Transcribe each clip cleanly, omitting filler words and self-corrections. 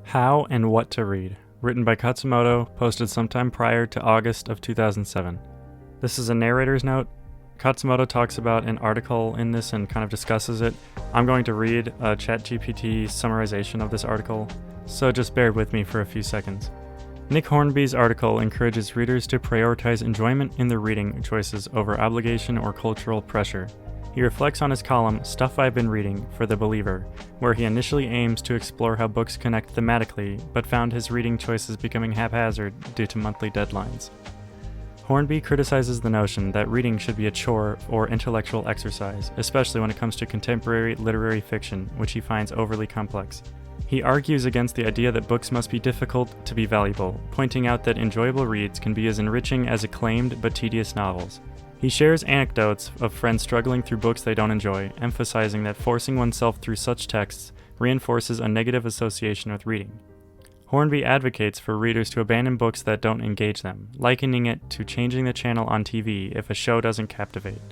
How and What to Read, written by Khatzumoto, posted sometime prior to August of 2007. This is a narrator's note. Khatzumoto talks about an article in this and kind of discusses it. I'm going to read a ChatGPT summarization of this article, so just bear with me for a few seconds. Nick Hornby's article encourages readers to prioritize enjoyment in their reading choices over obligation or cultural pressure. He reflects on his column, Stuff I've Been Reading, for The Believer, where he initially aims to explore how books connect thematically, but found his reading choices becoming haphazard due to monthly deadlines. Hornby criticizes the notion that reading should be a chore or intellectual exercise, especially when it comes to contemporary literary fiction, which he finds overly complex. He argues against the idea that books must be difficult to be valuable, pointing out that enjoyable reads can be as enriching as acclaimed but tedious novels. He shares anecdotes of friends struggling through books they don't enjoy, emphasizing that forcing oneself through such texts reinforces a negative association with reading. Hornby advocates for readers to abandon books that don't engage them, likening it to changing the channel on TV if a show doesn't captivate.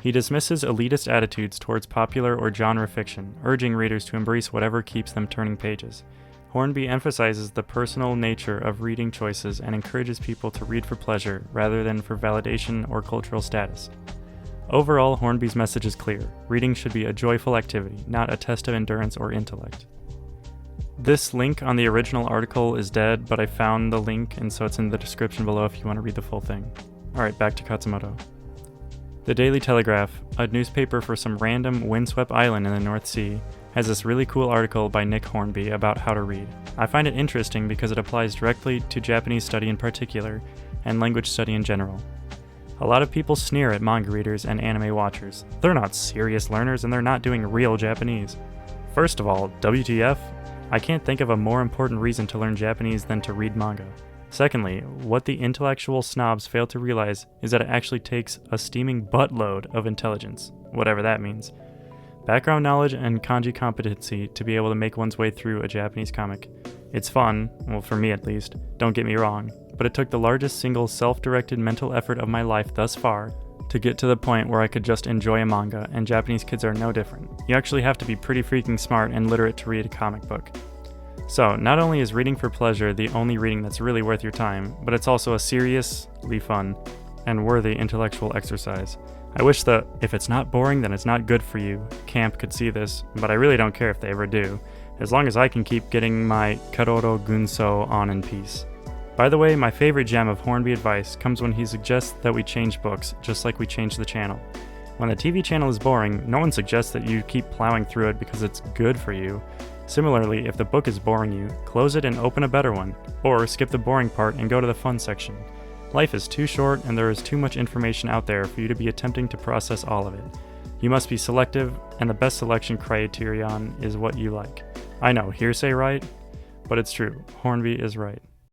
He dismisses elitist attitudes towards popular or genre fiction, urging readers to embrace whatever keeps them turning pages. Hornby emphasizes the personal nature of reading choices and encourages people to read for pleasure rather than for validation or cultural status. Overall, Hornby's message is clear. Reading should be a joyful activity, not a test of endurance or intellect. This link on the original article is dead, but I found the link, and so it's in the description below if you want to read the full thing. Alright, back to Khatzumoto. The Daily Telegraph, a newspaper for some random windswept island in the North Sea, has this really cool article by Nick Hornby about how to read. I find it interesting because it applies directly to Japanese study in particular, and language study in general. A lot of people sneer at manga readers and anime watchers. They're not serious learners and they're not doing real Japanese. First of all, WTF? I can't think of a more important reason to learn Japanese than to read manga. Secondly, what the intellectual snobs fail to realize is that it actually takes a steaming buttload of intelligence, whatever that means, background knowledge and kanji competency to be able to make one's way through a Japanese comic. It's fun, well for me at least, don't get me wrong, but it took the largest single self-directed mental effort of my life thus far to get to the point where I could just enjoy a manga, and Japanese kids are no different. You actually have to be pretty freaking smart and literate to read a comic book. So, not only is reading for pleasure the only reading that's really worth your time, but it's also a seriously fun and worthy intellectual exercise. I wish the "if it's not boring, then it's not good for you" camp could see this, but I really don't care if they ever do, as long as I can keep getting my Karoro Gunso on in peace. By the way, my favorite gem of Hornby advice comes when he suggests that we change books, just like we change the channel. When the TV channel is boring, no one suggests that you keep plowing through it because it's good for you. Similarly, if the book is boring you, close it and open a better one, or skip the boring part and go to the fun section. Life is too short and there is too much information out there for you to be attempting to process all of it. You must be selective, and the best selection criterion is what you like. I know, hearsay right? But it's true, Hornby is right.